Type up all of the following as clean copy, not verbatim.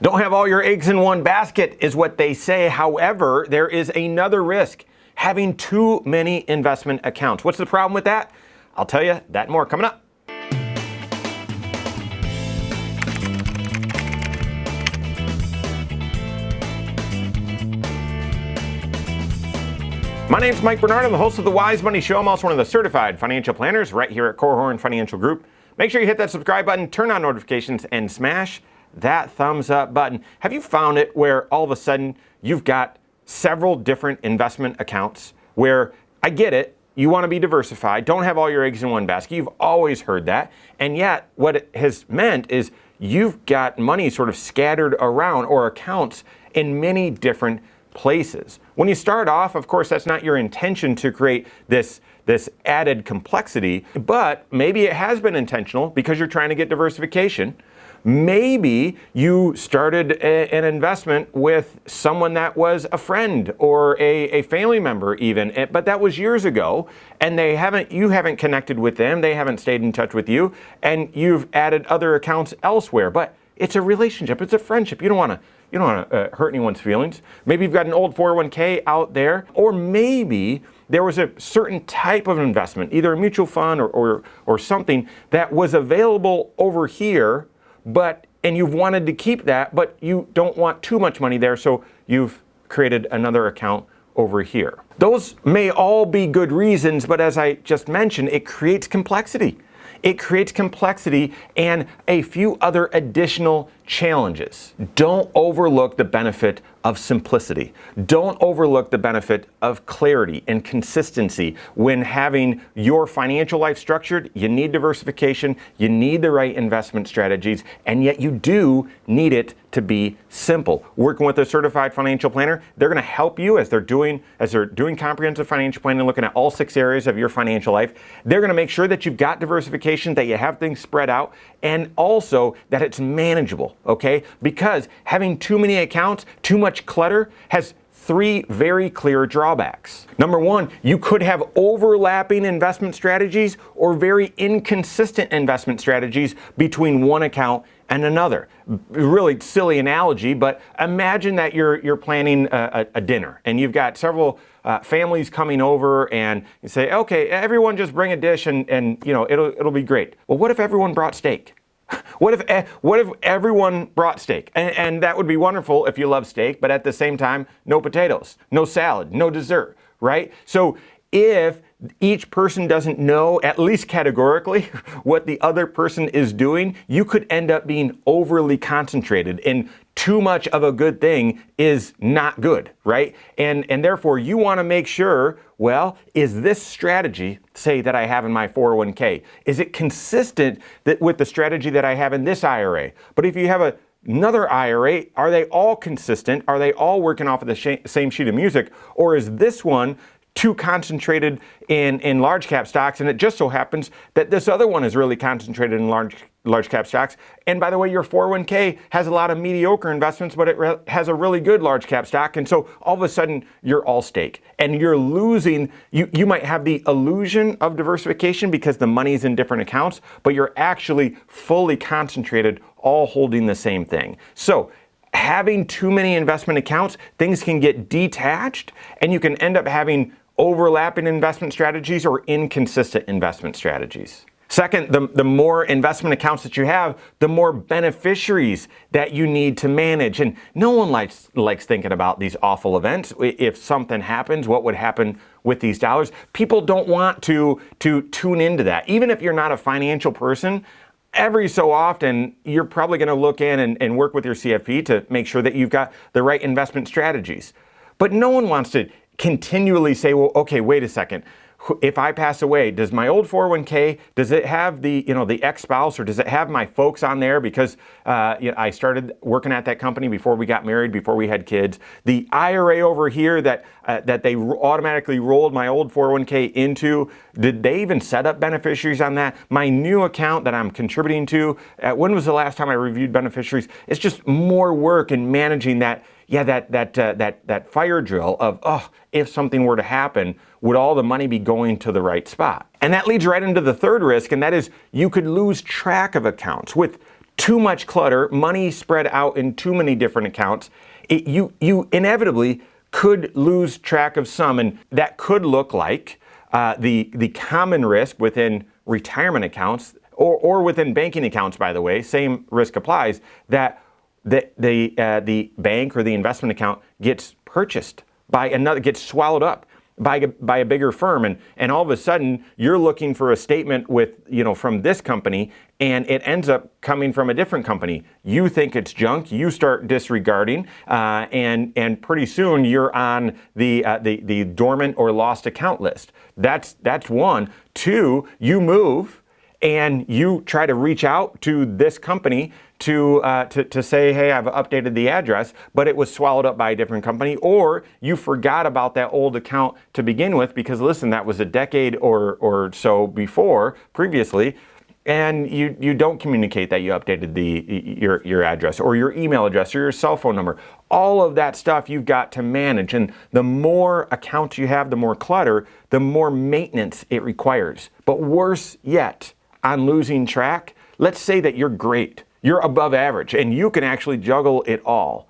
Don't have all your eggs in one basket is what they say. However, there is another risk: having too many investment accounts. What's the problem with that? I'll tell you that and more coming up. My name's Mike Bernard. I'm the host of the Wise Money Show. I'm also one of the certified financial planners right here at Korhorn Financial Group. Make sure you hit that subscribe button, turn on notifications, and smash that thumbs up button. Have you found it where all of a sudden you've got several different investment accounts where, I get it, you want to be diversified, don't have all your eggs in one basket. You've always heard that. And yet what it has meant is you've got money sort of scattered around, or accounts in many different places. When you start off, of course, that's not your intention to create this added complexity, but maybe it has been intentional because you're trying to get diversification. Maybe you started an investment with someone that was a friend or a family member even, but that was years ago, and you haven't connected with them, they haven't stayed in touch with you, and you've added other accounts elsewhere. But it's a relationship, it's a friendship. You don't want to hurt anyone's feelings. Maybe you've got an old 401k out there, or maybe there was a certain type of investment, either a mutual fund or something that was available over here, and you've wanted to keep that, but you don't want too much money there, so you've created another account over here. Those may all be good reasons, but as I just mentioned, it creates complexity. It creates complexity and a few other additional challenges. Don't overlook the benefit of simplicity. Don't overlook the benefit of clarity and consistency. When having your financial life structured, you need diversification, you need the right investment strategies, and yet you do need it to be simple. Working with a certified financial planner, they're going to help you as they're doing comprehensive financial planning, looking at all 6 areas of your financial life. They're going to make sure that you've got diversification, that you have things spread out, and also that it's manageable, okay? Because having too many accounts, too much clutter, has 3 very clear drawbacks. Number 1, you could have overlapping investment strategies or very inconsistent investment strategies between one account and another. Really silly analogy, but imagine that you're planning a dinner and you've got several families coming over, and you say, okay, everyone just bring a dish and it'll be great. Well, what if everyone brought steak? What if everyone brought steak? And that would be wonderful if you love steak, but at the same time, no potatoes, no salad, no dessert, right? So if each person doesn't know, at least categorically, what the other person is doing, you could end up being overly concentrated, and too much of a good thing is not good, right? And therefore, you want to make sure, well, is this strategy, say, that I have in my 401k, is it consistent with the strategy that I have in this IRA? But if you have another IRA, are they all consistent? Are they all working off of the same sheet of music? Or is this one too concentrated in large cap stocks, and it just so happens that this other one is really concentrated in large cap stocks? And by the way, your 401k has a lot of mediocre investments, but it has a really good large cap stock, and so all of a sudden you're all stake, and you're losing. You might have the illusion of diversification because the money's in different accounts, but you're actually fully concentrated, all holding the same thing. So having too many investment accounts, things can get detached, and you can end up having overlapping investment strategies or inconsistent investment strategies. Second, the more investment accounts that you have, the more beneficiaries that you need to manage. And no one likes thinking about these awful events. If something happens, what would happen with these dollars? People don't want to tune into that. Even if you're not a financial person, every so often, you're probably going to look in and work with your CFP to make sure that you've got the right investment strategies. But no one wants to continually say, well, okay, wait a second. If I pass away, does my old 401k, does it have the ex-spouse, or does it have my folks on there because I started working at that company before we got married, before we had kids? The IRA over here that they automatically rolled my old 401k into, did they even set up beneficiaries on that? My new account that I'm contributing to, when was the last time I reviewed beneficiaries? It's just more work in managing that. Yeah, that fire drill of, if something were to happen, would all the money be going to the right spot? And that leads right into the third risk, and that is you could lose track of accounts. With too much clutter, money spread out in too many different accounts, you inevitably could lose track of some, and that could look like the common risk within retirement accounts or within banking accounts, by the way, same risk applies, that the bank or the investment account gets purchased by another, gets swallowed up by a bigger firm, and all of a sudden you're looking for a statement with, from this company, and it ends up coming from a different company. You think it's junk, you start disregarding, and pretty soon you're on the dormant or lost account list. That's one. Two, you move and you try to reach out to this company to say, hey, I've updated the address, but it was swallowed up by a different company, or you forgot about that old account to begin with because, listen, that was a decade or so previously, and you don't communicate that you updated your address or your email address or your cell phone number. All of that stuff you've got to manage, and the more accounts you have, the more clutter, the more maintenance it requires. But worse yet, on losing track, let's say that you're great, you're above average, and you can actually juggle it all.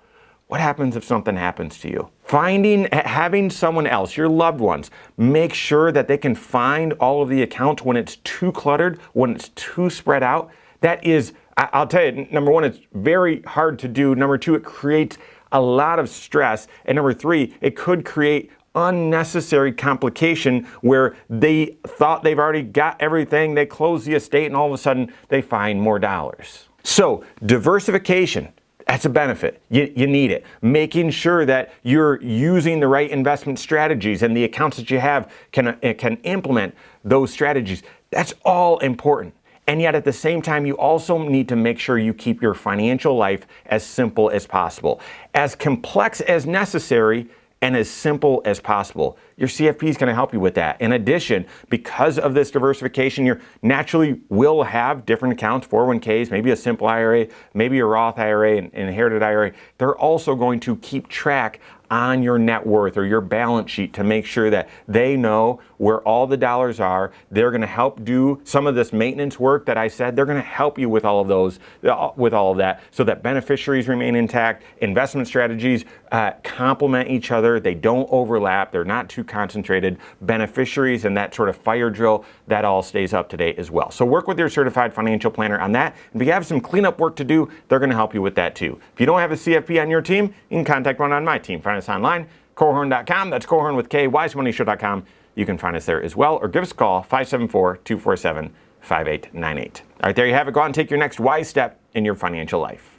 What happens if something happens to you? Having someone else, your loved ones, make sure that they can find all of the accounts when it's too cluttered, when it's too spread out. That is, I'll tell you, number one, it's very hard to do. Number two, it creates a lot of stress. And number three, it could create unnecessary complication where they thought they've already got everything, they close the estate, and all of a sudden they find more dollars. So diversification, that's a benefit. You need it. Making sure that you're using the right investment strategies and the accounts that you have can implement those strategies. That's all important. And yet at the same time, you also need to make sure you keep your financial life as simple as possible, as complex as necessary, and as simple as possible. Your CFP is going to help you with that. In addition, because of this diversification, you naturally will have different accounts, 401ks, maybe a simple IRA, maybe a Roth IRA, an inherited IRA. They're also going to keep track on your net worth or your balance sheet to make sure that they know where all the dollars are. They're going to help do some of this maintenance work that I said. They're going to help you with all of those, with all of that, so that beneficiaries remain intact. Investment strategies complement each other. They don't overlap. They're not too concentrated. Beneficiaries and that sort of fire drill, that all stays up to date as well. So work with your certified financial planner on that. And if you have some cleanup work to do, they're going to help you with that too. If you don't have a CFP on your team, you can contact one on my team. Find us online, Korhorn.com. That's Korhorn with K, wisemoneyshow.com. You can find us there as well, or give us a call, 574-247-5898. All right, there you have it. Go out and take your next wise step in your financial life.